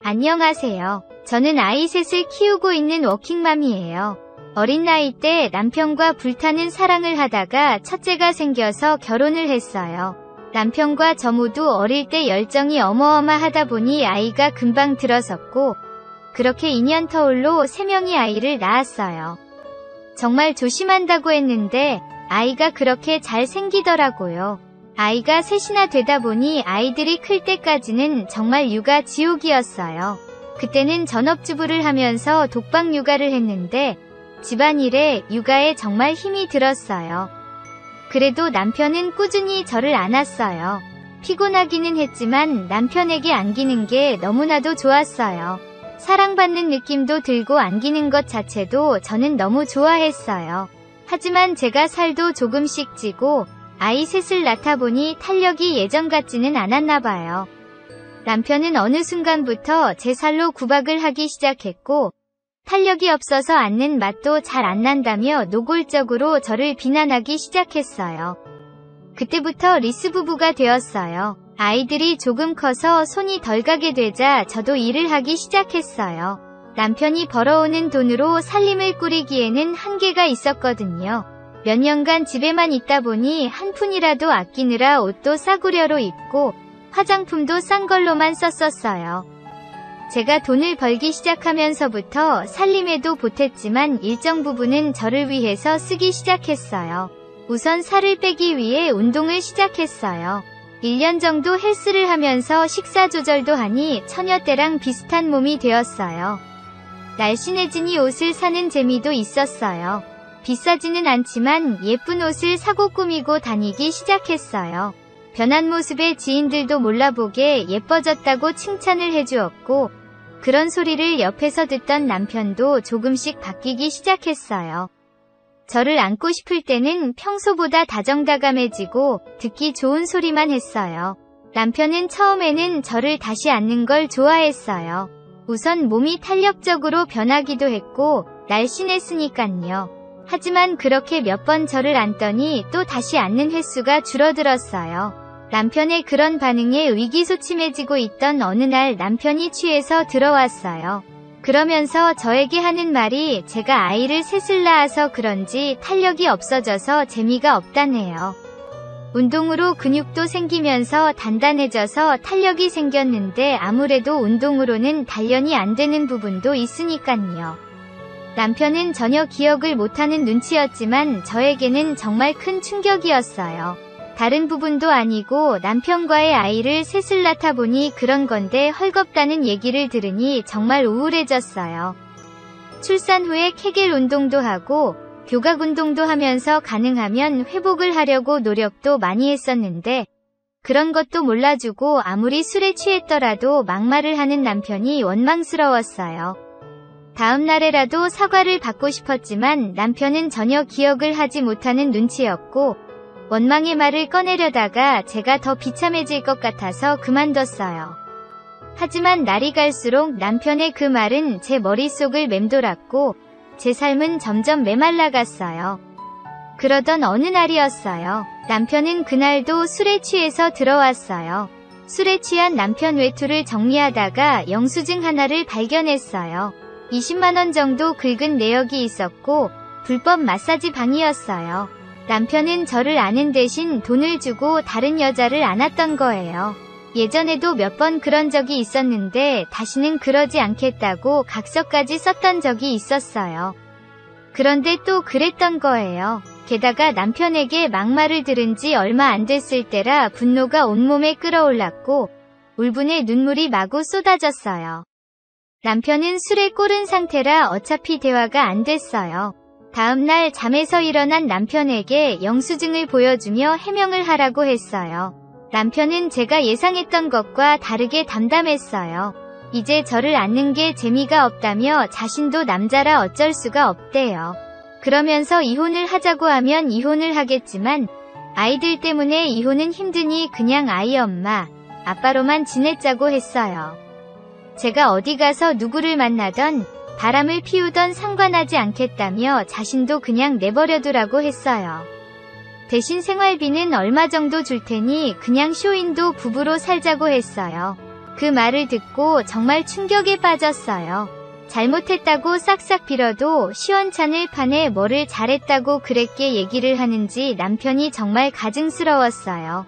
안녕하세요. 저는 아이 셋을 키우고 있는 워킹맘이에요. 어린 나이 때 남편과 불타는 사랑을 하다가 첫째가 생겨서 결혼을 했어요. 남편과 저 모두 어릴 때 열정이 어마어마하다 보니 아이가 금방 들어섰고, 그렇게 2년 터울로 3명의 아이를 낳았어요. 정말 조심한다고 했는데 아이가 그렇게 잘 생기더라고요. 아이가 셋이나 되다 보니 아이들이 클 때까지는 정말 육아 지옥이었어요. 그때는 전업주부를 하면서 독박 육아를 했는데 집안일에 육아에 정말 힘이 들었어요. 그래도 남편은 꾸준히 저를 안았어요. 피곤하기는 했지만 남편에게 안기는 게 너무나도 좋았어요. 사랑받는 느낌도 들고 안기는 것 자체도 저는 너무 좋아했어요. 하지만 제가 살도 조금씩 찌고 아이 셋을 낳다 보니 탄력이 예전 같지는 않았나 봐요. 남편은 어느 순간부터 제 살로 구박을 하기 시작했고, 탄력이 없어서 앉는 맛도 잘 안 난다며 노골적으로 저를 비난하기 시작했어요. 그때부터 리스 부부가 되었어요. 아이들이 조금 커서 손이 덜 가게 되자 저도 일을 하기 시작했어요. 남편이 벌어오는 돈으로 살림을 꾸리기에는 한계가 있었거든요. 몇 년간 집에만 있다 보니 한 푼이라도 아끼느라 옷도 싸구려로 입고 화장품도 싼 걸로만 썼었어요. 제가 돈을 벌기 시작하면서부터 살림에도 보탰지만 일정 부분은 저를 위해서 쓰기 시작했어요. 우선 살을 빼기 위해 운동을 시작했어요. 1년 정도 헬스를 하면서 식사 조절도 하니 처녀 때랑 비슷한 몸이 되었어요. 날씬해지니 옷을 사는 재미도 있었어요. 비싸지는 않지만 예쁜 옷을 사고 꾸미고 다니기 시작했어요. 변한 모습에 지인들도 몰라보게 예뻐졌다고 칭찬을 해주었고, 그런 소리를 옆에서 듣던 남편도 조금씩 바뀌기 시작했어요. 저를 안고 싶을 때는 평소보다 다정다감해지고 듣기 좋은 소리만 했어요. 남편은 처음에는 저를 다시 안는 걸 좋아했어요. 우선 몸이 탄력적으로 변하기도 했고 날씬했으니깐요. 하지만 그렇게 몇 번 저를 안더니 또 다시 안는 횟수가 줄어들었어요. 남편의 그런 반응에 의기소침해지고 있던 어느 날 남편이 취해서 들어왔어요. 그러면서 저에게 하는 말이 제가 아이를 셋을 낳아서 그런지 탄력이 없어져서 재미가 없다네요. 운동으로 근육도 생기면서 단단해져서 탄력이 생겼는데 아무래도 운동으로는 단련이 안 되는 부분도 있으니깐요. 남편은 전혀 기억을 못하는 눈치였지만 저에게는 정말 큰 충격이었어요. 다른 부분도 아니고 남편과의 아이를 셋을 낳다 보니 그런 건데 헐겁다는 얘기를 들으니 정말 우울해졌어요. 출산 후에 케겔 운동도 하고 교각 운동도 하면서 가능하면 회복을 하려고 노력도 많이 했었는데 그런 것도 몰라주고 아무리 술에 취했더라도 막말을 하는 남편이 원망스러웠어요. 다음 날에라도 사과를 받고 싶었지만 남편은 전혀 기억을 하지 못하는 눈치였고 원망의 말을 꺼내려다가 제가 더 비참해질 것 같아서 그만뒀어요. 하지만 날이 갈수록 남편의 그 말은 제 머릿속을 맴돌았고 제 삶은 점점 메말라갔어요. 그러던 어느 날이었어요. 남편은 그날도 술에 취해서 들어왔어요. 술에 취한 남편 외투를 정리하다가 영수증 하나를 발견했어요. 20만 원 정도 긁은 내역이 있었고 불법 마사지 방이었어요. 남편은 저를 아는 대신 돈을 주고 다른 여자를 안았던 거예요. 예전에도 몇 번 그런 적이 있었는데 다시는 그러지 않겠다고 각서까지 썼던 적이 있었어요. 그런데 또 그랬던 거예요. 게다가 남편에게 막말을 들은 지 얼마 안 됐을 때라 분노가 온몸에 끌어올랐고 울분에 눈물이 마구 쏟아졌어요. 남편은 술에 꼬른 상태라 어차피 대화가 안 됐어요. 다음날 잠에서 일어난 남편에게 영수증을 보여주며 해명을 하라고 했어요. 남편은 제가 예상했던 것과 다르게 담담했어요. 이제 저를 안는 게 재미가 없다며 자신도 남자라 어쩔 수가 없대요. 그러면서 이혼을 하자고 하면 이혼을 하겠지만 아이들 때문에 이혼은 힘드니 그냥 아이 엄마, 아빠로만 지내자고 했어요. 제가 어디 가서 누구를 만나던 바람을 피우던 상관하지 않겠다며 자신도 그냥 내버려두라고 했어요. 대신 생활비는 얼마 정도 줄 테니 그냥 쇼윈도 부부로 살자고 했어요. 그 말을 듣고 정말 충격에 빠졌어요. 잘못했다고 싹싹 빌어도 시원찮을 판에 뭐를 잘했다고 그랬게 얘기를 하는지 남편이 정말 가증스러웠어요.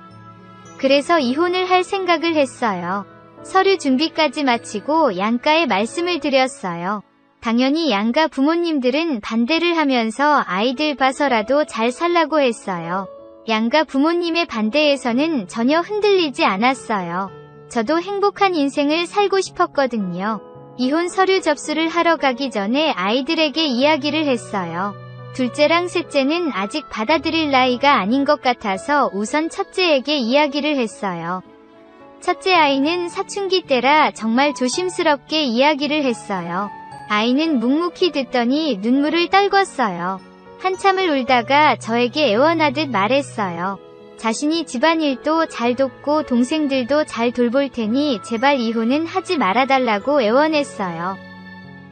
그래서 이혼을 할 생각을 했어요. 서류 준비까지 마치고 양가에 말씀을 드렸어요. 당연히 양가 부모님들은 반대를 하면서 아이들 봐서라도 잘 살라고 했어요. 양가 부모님의 반대에서는 전혀 흔들리지 않았어요. 저도 행복한 인생을 살고 싶었거든요. 이혼 서류 접수를 하러 가기 전에 아이들에게 이야기를 했어요. 둘째랑 셋째는 아직 받아들일 나이가 아닌 것 같아서 우선 첫째에게 이야기를 했어요. 첫째 아이는 사춘기 때라 정말 조심스럽게 이야기를 했어요. 아이는 묵묵히 듣더니 눈물을 떨궜어요. 한참을 울다가 저에게 애원하듯 말했어요. 자신이 집안일도 잘 돕고 동생들도 잘 돌볼 테니 제발 이혼은 하지 말아달라고 애원했어요.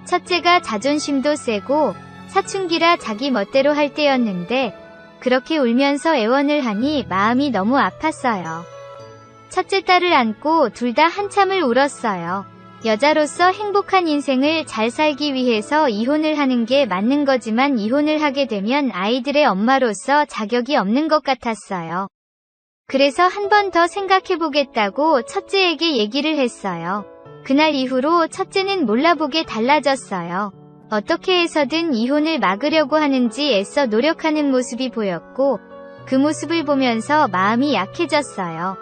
첫째가 자존심도 세고 사춘기라 자기 멋대로 할 때였는데 그렇게 울면서 애원을 하니 마음이 너무 아팠어요. 첫째 딸을 안고 둘 다 한참을 울었어요. 여자로서 행복한 인생을 잘 살기 위해서 이혼을 하는 게 맞는 거지만 이혼을 하게 되면 아이들의 엄마로서 자격이 없는 것 같았어요. 그래서 한 번 더 생각해보겠다고 첫째에게 얘기를 했어요. 그날 이후로 첫째는 몰라보게 달라졌어요. 어떻게 해서든 이혼을 막으려고 하는지 애써 노력하는 모습이 보였고 그 모습을 보면서 마음이 약해졌어요.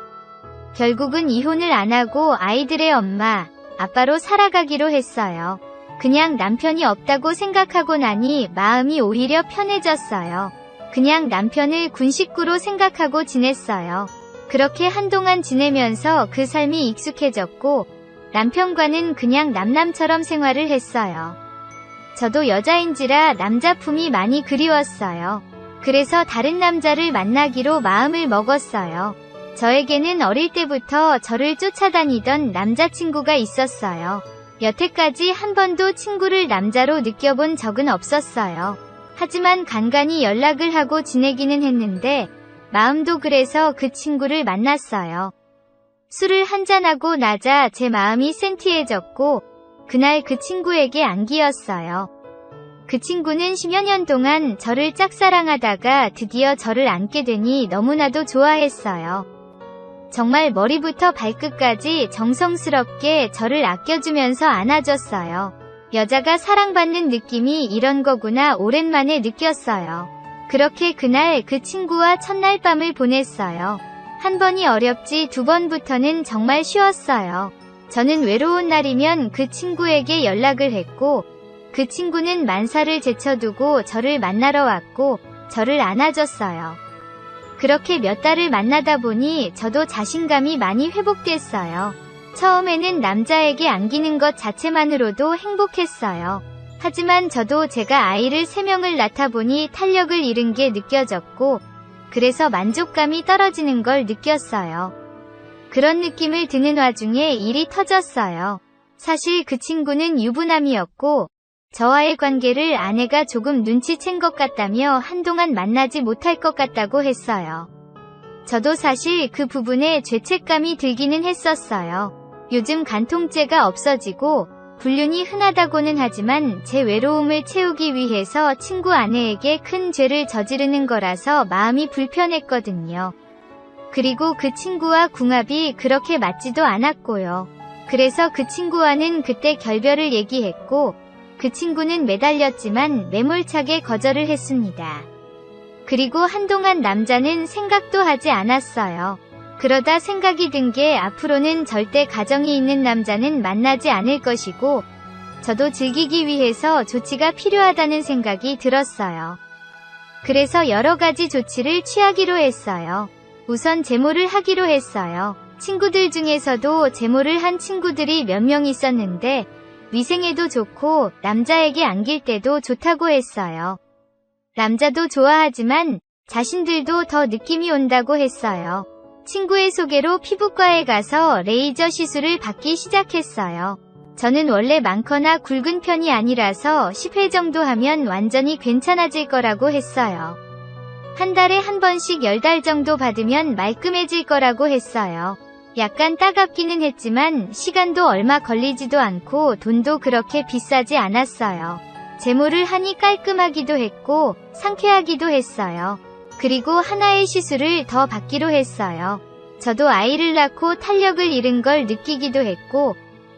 결국은 이혼을 안 하고 아이들의 엄마, 아빠로 살아가기로 했어요. 그냥 남편이 없다고 생각하고 나니 마음이 오히려 편해졌어요. 그냥 남편을 군식구로 생각하고 지냈어요. 그렇게 한동안 지내면서 그 삶이 익숙해졌고 남편과는 그냥 남남처럼 생활을 했어요. 저도 여자인지라 남자 품이 많이 그리웠어요. 그래서 다른 남자를 만나기로 마음을 먹었어요. 저에게는 어릴 때부터 저를 쫓아다니던 남자친구가 있었어요. 여태까지 한 번도 친구를 남자로 느껴본 적은 없었어요. 하지만 간간히 연락을 하고 지내기는 했는데 마음도 그래서 그 친구를 만났어요. 술을 한잔하고 나자 제 마음이 센티해졌고 그날 그 친구에게 안기었어요. 그 친구는 10여 년 동안 저를 짝사랑하다가 드디어 저를 안게 되니 너무나도 좋아했어요. 정말 머리부터 발끝까지 정성스럽게 저를 아껴주면서 안아줬어요. 여자가 사랑받는 느낌이 이런 거구나 오랜만에 느꼈어요. 그렇게 그날 그 친구와 첫날 밤을 보냈어요. 한 번이 어렵지 두 번부터는 정말 쉬웠어요. 저는 외로운 날이면 그 친구에게 연락을 했고 그 친구는 만사를 제쳐두고 저를 만나러 왔고 저를 안아줬어요. 그렇게 몇 달을 만나다 보니 저도 자신감이 많이 회복됐어요. 처음에는 남자에게 안기는 것 자체만으로도 행복했어요. 하지만 저도 제가 아이를 3명을 낳다 보니 탄력을 잃은 게 느껴졌고 그래서 만족감이 떨어지는 걸 느꼈어요. 그런 느낌을 드는 와중에 일이 터졌어요. 사실 그 친구는 유부남이었고 저와의 관계를 아내가 조금 눈치챈 것 같다며 한동안 만나지 못할 것 같다고 했어요. 저도 사실 그 부분에 죄책감이 들기는 했었어요. 요즘 간통죄가 없어지고 불륜이 흔하다고는 하지만 제 외로움을 채우기 위해서 친구 아내에게 큰 죄를 저지르는 거라서 마음이 불편했거든요. 그리고 그 친구와 궁합이 그렇게 맞지도 않았고요. 그래서 그 친구와는 그때 결별을 얘기했고 그 친구는 매달렸지만 매몰차게 거절을 했습니다. 그리고 한동안 남자는 생각도 하지 않았어요. 그러다 생각이 든 게 앞으로는 절대 가정이 있는 남자는 만나지 않을 것이고 저도 즐기기 위해서 조치가 필요하다는 생각이 들었어요. 그래서 여러 가지 조치를 취하기로 했어요. 우선 제모를 하기로 했어요. 친구들 중에서도 제모를 한 친구들이 몇 명 있었는데 위생에도 좋고 남자에게 안길 때도 좋다고 했어요. 남자도 좋아하지만 자신들도 더 느낌이 온다고 했어요. 친구의 소개로 피부과에 가서 레이저 시술을 받기 시작했어요. 저는 원래 많거나 굵은 편이 아니라서 10회 정도 하면 완전히 괜찮아질 거라고 했어요. 한 달에 한 번씩 10달 정도 받으면 말끔해질 거라고 했어요. 약간 따갑기는 했지만 시간도 얼마 걸리지도 않고 돈도 그렇게 비싸지 않았어요. 제모를 하니 깔끔하기도 했고 상쾌하기도 했어요. 그리고 하나의 시술을 더 받기로 했어요. 저도 아이를 낳고 탄력을 잃은 걸 느끼기도 했고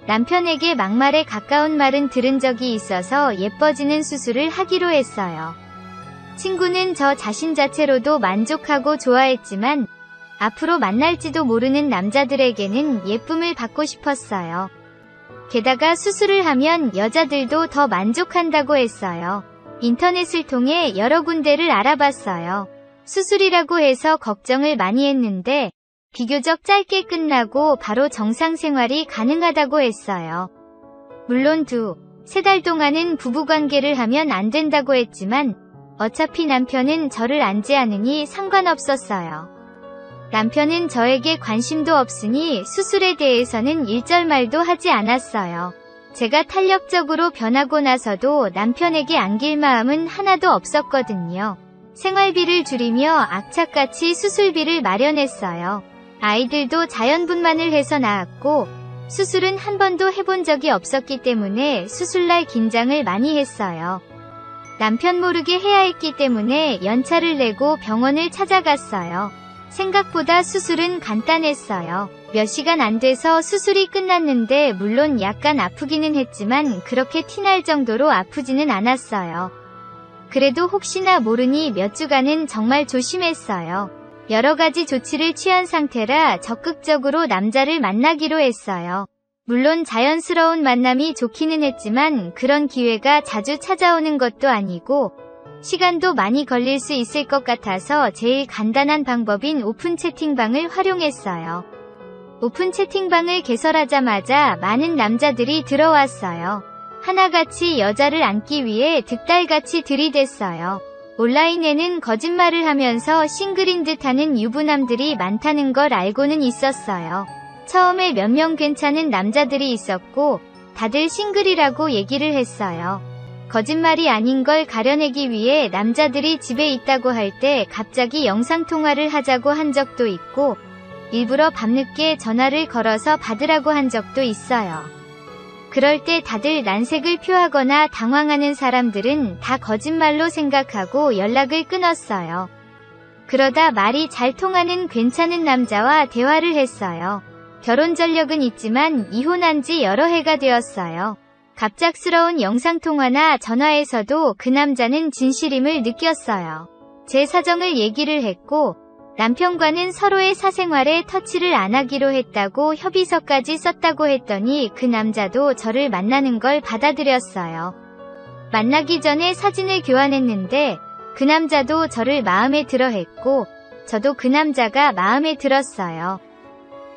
남편에게 막말에 가까운 말은 들은 적이 있어서 예뻐지는 수술을 하기로 했어요. 친구는 저 자신 자체로도 만족하고 좋아했지만 앞으로 만날지도 모르는 남자들에게는 예쁨을 받고 싶었어요. 게다가 수술을 하면 여자들도 더 만족한다고 했어요. 인터넷을 통해 여러 군데를 알아봤어요. 수술이라고 해서 걱정을 많이 했는데 비교적 짧게 끝나고 바로 정상 생활이 가능하다고 했어요. 물론 2-3달 동안은 부부관계를 하면 안 된다고 했지만 어차피 남편은 저를 안지 않으니 상관없었어요. 남편은 저에게 관심도 없으니 수술에 대해서는 일절 말도 하지 않았어요. 제가 탄력적으로 변하고 나서도 남편에게 안길 마음은 하나도 없었거든요. 생활비를 줄이며 악착같이 수술비를 마련했어요. 아이들도 자연분만을 해서 낳았고 수술은 한 번도 해본 적이 없었기 때문에 수술날 긴장을 많이 했어요. 남편 모르게 해야 했기 때문에 연차를 내고 병원을 찾아갔어요. 생각보다 수술은 간단했어요. 몇 시간 안 돼서 수술이 끝났는데 물론 약간 아프기는 했지만 그렇게 티날 정도로 아프지는 않았어요. 그래도 혹시나 모르니 몇 주간은 정말 조심했어요. 여러 가지 조치를 취한 상태라 적극적으로 남자를 만나기로 했어요. 물론 자연스러운 만남이 좋기는 했지만 그런 기회가 자주 찾아오는 것도 아니고 시간도 많이 걸릴 수 있을 것 같아서 제일 간단한 방법인 오픈 채팅방을 활용했어요. 오픈 채팅방을 개설하자마자 많은 남자들이 들어왔어요. 하나같이 여자를 안기 위해 득달같이 들이댔어요. 온라인에는 거짓말을 하면서 싱글인 듯하는 유부남들이 많다는 걸 알고는 있었어요. 처음에 몇 명 괜찮은 남자들이 있었고 다들 싱글이라고 얘기를 했어요. 거짓말이 아닌 걸 가려내기 위해 남자들이 집에 있다고 할 때 갑자기 영상통화를 하자고 한 적도 있고 일부러 밤늦게 전화를 걸어서 받으라고 한 적도 있어요. 그럴 때 다들 난색을 표하거나 당황하는 사람들은 다 거짓말로 생각하고 연락을 끊었어요. 그러다 말이 잘 통하는 괜찮은 남자와 대화를 했어요. 결혼 전력은 있지만 이혼한 지 여러 해가 되었어요. 갑작스러운 영상통화나 전화에서도 그 남자는 진실임을 느꼈어요. 제 사정을 얘기를 했고 남편과는 서로의 사생활에 터치를 안 하기로 했다고 협의서까지 썼다고 했더니 그 남자도 저를 만나는 걸 받아들였어요. 만나기 전에 사진을 교환했는데 그 남자도 저를 마음에 들어 했고 저도 그 남자가 마음에 들었어요.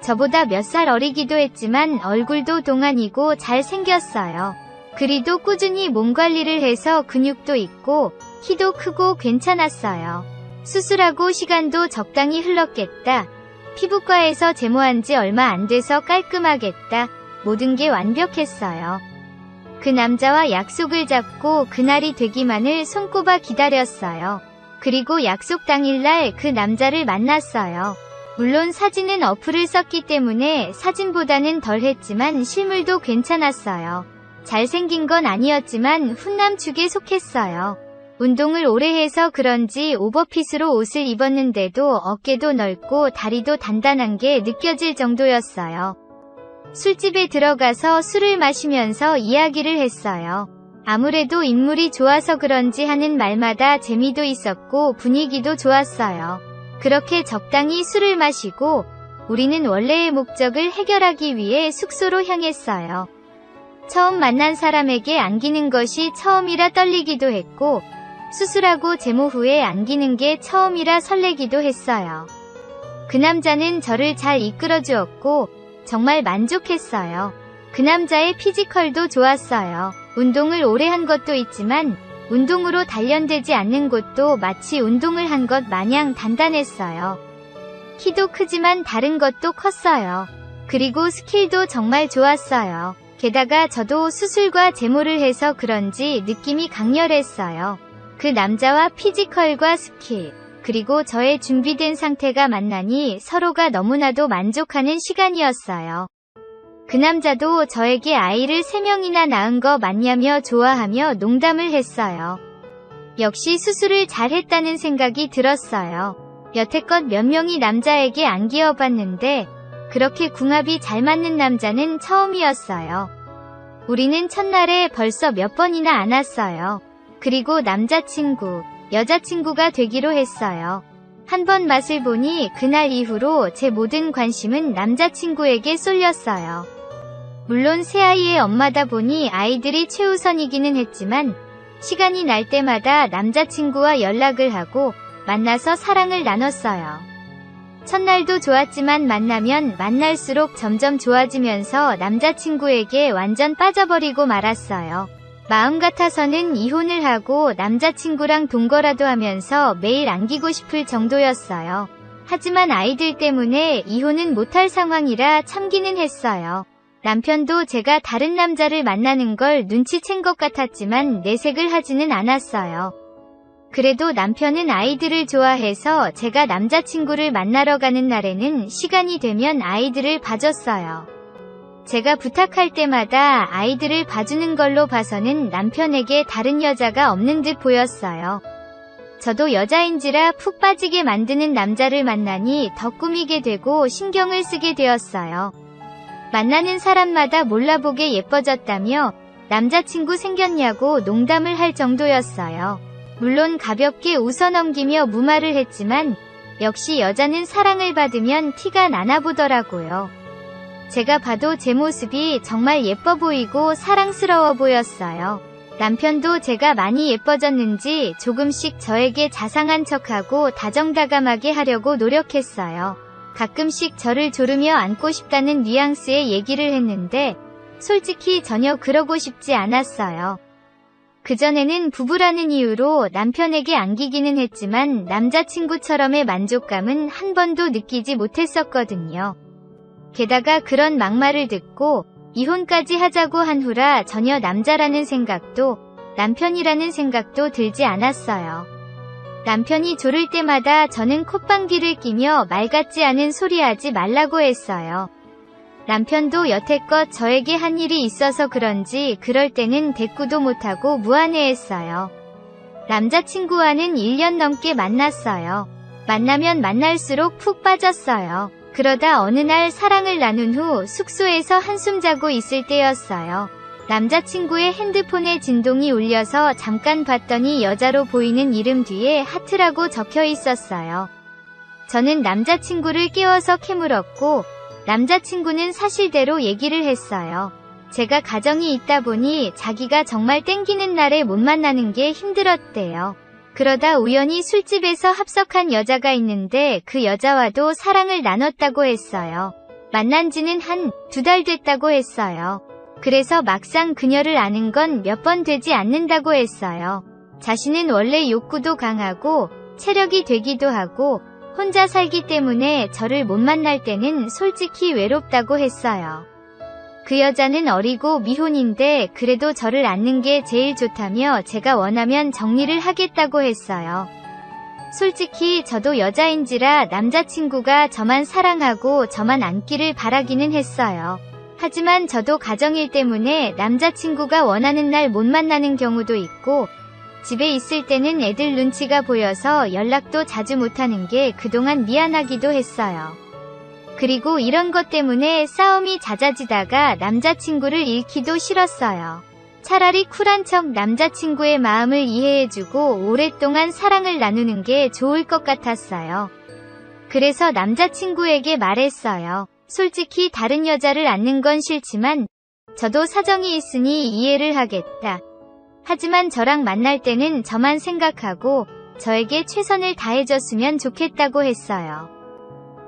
저보다 몇 살 어리기도 했지만 얼굴도 동안이고 잘생겼어요. 그리도 꾸준히 몸 관리를 해서 근육도 있고 키도 크고 괜찮았어요. 수술하고 시간도 적당히 흘렀겠다. 피부과에서 제모한 지 얼마 안 돼서 깔끔하겠다. 모든 게 완벽했어요. 그 남자와 약속을 잡고 그날이 되기만을 손꼽아 기다렸어요. 그리고 약속 당일날 그 남자를 만났어요. 물론 사진은 어플을 썼기 때문에 사진보다는 덜 했지만 실물도 괜찮았어요. 잘생긴 건 아니었지만 훈남 축에 속했어요. 운동을 오래 해서 그런지 오버핏으로 옷을 입었는데도 어깨도 넓고 다리도 단단한 게 느껴질 정도였어요. 술집에 들어가서 술을 마시면서 이야기를 했어요. 아무래도 인물이 좋아서 그런지 하는 말마다 재미도 있었고 분위기도 좋았어요. 그렇게 적당히 술을 마시고 우리는 원래의 목적을 해결하기 위해 숙소로 향했어요. 처음 만난 사람에게 안기는 것이 처음이라 떨리기도 했고 수술하고 제모 후에 안기는 게 처음이라 설레기도 했어요. 그 남자는 저를 잘 이끌어 주었고 정말 만족했어요. 그 남자의 피지컬도 좋았어요. 운동을 오래 한 것도 있지만 운동으로 단련되지 않는 곳도 마치 운동을 한 것 마냥 단단했어요. 키도 크지만 다른 것도 컸어요. 그리고 스킬도 정말 좋았어요. 게다가 저도 수술과 제모를 해서 그런지 느낌이 강렬했어요. 그 남자와 피지컬과 스킬, 그리고 저의 준비된 상태가 만나니 서로가 너무나도 만족하는 시간이었어요. 그 남자도 저에게 아이를 3명이나 낳은 거 맞냐며 좋아하며 농담을 했어요. 역시 수술을 잘했다는 생각이 들었어요. 여태껏 몇 명이 남자에게 안기어봤는데 그렇게 궁합이 잘 맞는 남자는 처음이었어요. 우리는 첫날에 벌써 몇 번이나 안았어요. 그리고 남자친구, 여자친구가 되기로 했어요. 한 번 맛을 보니 그날 이후로 제 모든 관심은 남자친구에게 쏠렸어요. 물론 새아이의 엄마다 보니 아이들이 최우선이기는 했지만 시간이 날 때마다 남자친구와 연락을 하고 만나서 사랑을 나눴어요. 첫날도 좋았지만 만나면 만날수록 점점 좋아지면서 남자친구에게 완전 빠져버리고 말았어요. 마음 같아서는 이혼을 하고 남자친구랑 동거라도 하면서 매일 안기고 싶을 정도였어요. 하지만 아이들 때문에 이혼은 못할 상황이라 참기는 했어요. 남편도 제가 다른 남자를 만나는 걸 눈치챈 것 같았지만 내색을 하지는 않았어요. 그래도 남편은 아이들을 좋아해서 제가 남자친구를 만나러 가는 날에는 시간이 되면 아이들을 봐줬어요. 제가 부탁할 때마다 아이들을 봐주는 걸로 봐서는 남편에게 다른 여자가 없는 듯 보였어요. 저도 여자인지라 푹 빠지게 만드는 남자를 만나니 더 꾸미게 되고 신경을 쓰게 되었어요. 만나는 사람마다 몰라보게 예뻐졌다며 남자친구 생겼냐고 농담을 할 정도였어요. 물론 가볍게 웃어넘기며 무마를 했지만 역시 여자는 사랑을 받으면 티가 나나 보더라고요. 제가 봐도 제 모습이 정말 예뻐 보이고 사랑스러워 보였어요. 남편도 제가 많이 예뻐졌는지 조금씩 저에게 자상한 척하고 다정다감하게 하려고 노력했어요. 가끔씩 저를 조르며 안고 싶다는 뉘앙스의 얘기를 했는데 솔직히 전혀 그러고 싶지 않았어요. 그전에는 부부라는 이유로 남편에게 안기기는 했지만 남자친구처럼의 만족감은 한 번도 느끼지 못했었거든요. 게다가 그런 막말을 듣고 이혼까지 하자고 한 후라 전혀 남자라는 생각도 남편이라는 생각도 들지 않았어요. 남편이 조를 때마다 저는 콧방귀를 끼며 말 같지 않은 소리 하지 말라고 했어요. 남편도 여태껏 저에게 한 일이 있어서 그런지 그럴 때는 대꾸도 못하고 무안해했어요. 남자친구와는 1년 넘게 만났어요. 만나면 만날수록 푹 빠졌어요. 그러다 어느 날 사랑을 나눈 후 숙소에서 한숨 자고 있을 때였어요. 남자친구의 핸드폰에 진동이 울려서 잠깐 봤더니 여자로 보이는 이름 뒤에 하트라고 적혀 있었어요. 저는 남자친구를 깨워서 캐물었고 남자친구는 사실대로 얘기를 했어요. 제가 가정이 있다 보니 자기가 정말 땡기는 날에 못 만나는 게 힘들었대요. 그러다 우연히 술집에서 합석한 여자가 있는데 그 여자와도 사랑을 나눴다고 했어요. 만난 지는 한 2달 됐다고 했어요. 그래서 막상 그녀를 아는 건 몇 번 되지 않는다고 했어요. 자신은 원래 욕구도 강하고 체력이 되기도 하고 혼자 살기 때문에 저를 못 만날 때는 솔직히 외롭다고 했어요. 그 여자는 어리고 미혼인데 그래도 저를 안는 게 제일 좋다며 제가 원하면 정리를 하겠다고 했어요. 솔직히 저도 여자인지라 남자친구가 저만 사랑하고 저만 안기를 바라기는 했어요. 하지만 저도 가정일 때문에 남자친구가 원하는 날 못 만나는 경우도 있고 집에 있을 때는 애들 눈치가 보여서 연락도 자주 못하는 게 그동안 미안하기도 했어요. 그리고 이런 것 때문에 싸움이 잦아지다가 남자친구를 잃기도 싫었어요. 차라리 쿨한 척 남자친구의 마음을 이해해주고 오랫동안 사랑을 나누는 게 좋을 것 같았어요. 그래서 남자친구에게 말했어요. 솔직히 다른 여자를 안는 건 싫지만 저도 사정이 있으니 이해를 하겠다. 하지만 저랑 만날 때는 저만 생각하고 저에게 최선을 다해줬으면 좋겠다고 했어요.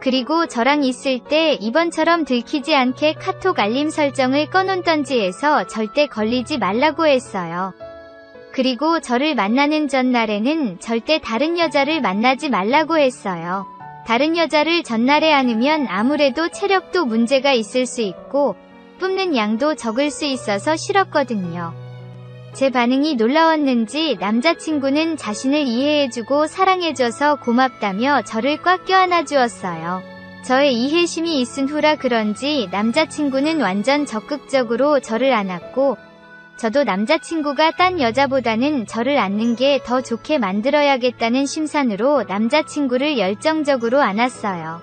그리고 저랑 있을 때 이번처럼 들키지 않게 카톡 알림 설정을 꺼놓던지 해서 절대 걸리지 말라고 했어요. 그리고 저를 만나는 전날에는 절대 다른 여자를 만나지 말라고 했어요. 다른 여자를 전날에 안으면 아무래도 체력도 문제가 있을 수 있고 뿜는 양도 적을 수 있어서 싫었거든요. 제 반응이 놀라웠는지 남자친구는 자신을 이해해주고 사랑해줘서 고맙다며 저를 꽉 껴안아 주었어요. 저의 이해심이 있은 후라 그런지 남자친구는 완전 적극적으로 저를 안았고, 저도 남자친구가 딴 여자보다는 저를 안는 게 더 좋게 만들어야겠다는 심산으로 남자친구를 열정적으로 안았어요.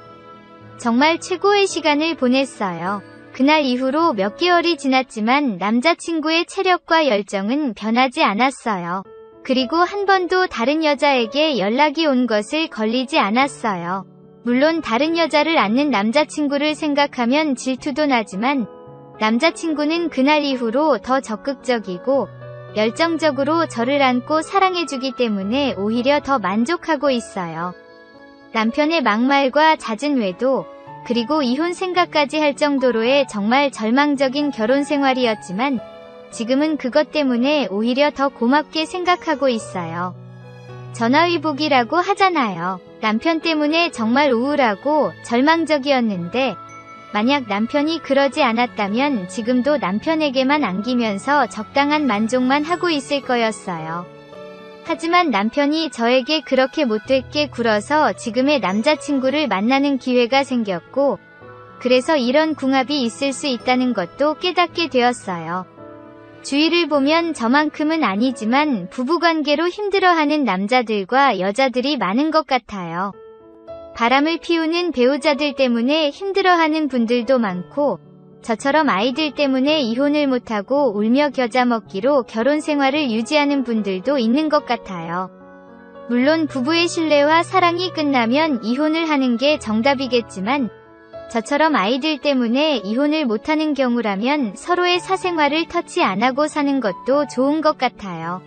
정말 최고의 시간을 보냈어요. 그날 이후로 몇 개월이 지났지만 남자친구의 체력과 열정은 변하지 않았어요. 그리고 한 번도 다른 여자에게 연락이 온 것을 걸리지 않았어요. 물론 다른 여자를 안는 남자친구를 생각하면 질투도 나지만 남자친구는 그날 이후로 더 적극적이고 열정적으로 저를 안고 사랑해주기 때문에 오히려 더 만족하고 있어요. 남편의 막말과 잦은 외도, 그리고 이혼 생각까지 할 정도로의 정말 절망적인 결혼 생활이었지만 지금은 그것 때문에 오히려 더 고맙게 생각하고 있어요. 전화위복이라고 하잖아요. 남편 때문에 정말 우울하고 절망적이었는데 만약 남편이 그러지 않았다면 지금도 남편에게만 안기면서 적당한 만족만 하고 있을 거였어요. 하지만 남편이 저에게 그렇게 못되게 굴어서 지금의 남자친구를 만나는 기회가 생겼고, 그래서 이런 궁합이 있을 수 있다는 것도 깨닫게 되었어요. 주위를 보면 저만큼은 아니지만 부부관계로 힘들어하는 남자들과 여자들이 많은 것 같아요. 바람을 피우는 배우자들 때문에 힘들어하는 분들도 많고, 저처럼 아이들 때문에 이혼을 못하고 울며 겨자 먹기로 결혼 생활을 유지하는 분들도 있는 것 같아요. 물론 부부의 신뢰와 사랑이 끝나면 이혼을 하는 게 정답이겠지만 저처럼 아이들 때문에 이혼을 못하는 경우라면 서로의 사생활을 터치 안 하고 사는 것도 좋은 것 같아요.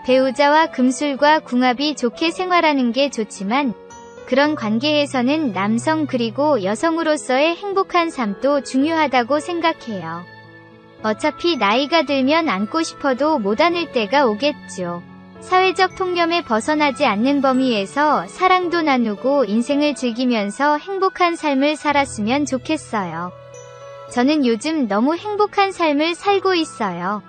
배우자와 금술과 궁합이 좋게 생활하는 게 좋지만 그런 관계에서는 남성 그리고 여성으로서의 행복한 삶도 중요하다고 생각해요. 어차피 나이가 들면 안고 싶어도 못 안을 때가 오겠죠. 사회적 통념에 벗어나지 않는 범위에서 사랑도 나누고 인생을 즐기면서 행복한 삶을 살았으면 좋겠어요. 저는 요즘 너무 행복한 삶을 살고 있어요.